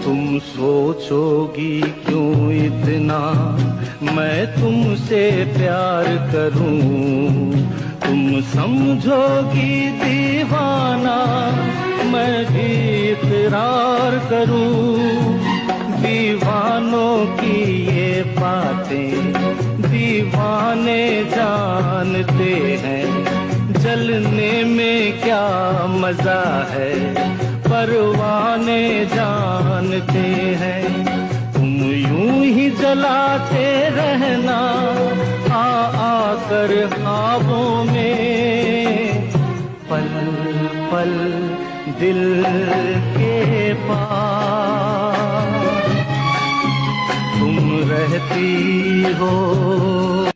तुम सोचोगी क्यों इतना मैं तुमसे प्यार करूं, तुम समझोगी दीवाना मैं भी इकरार करूं। दीवानों की ये बातें दीवाने जानते हैं, जलने में क्या मजा है परवाने जानते हैं। तुम यूं ही जलाते रहना आ आकर ख्वाबों में, पल पल दिल के पास तुम रहती हो।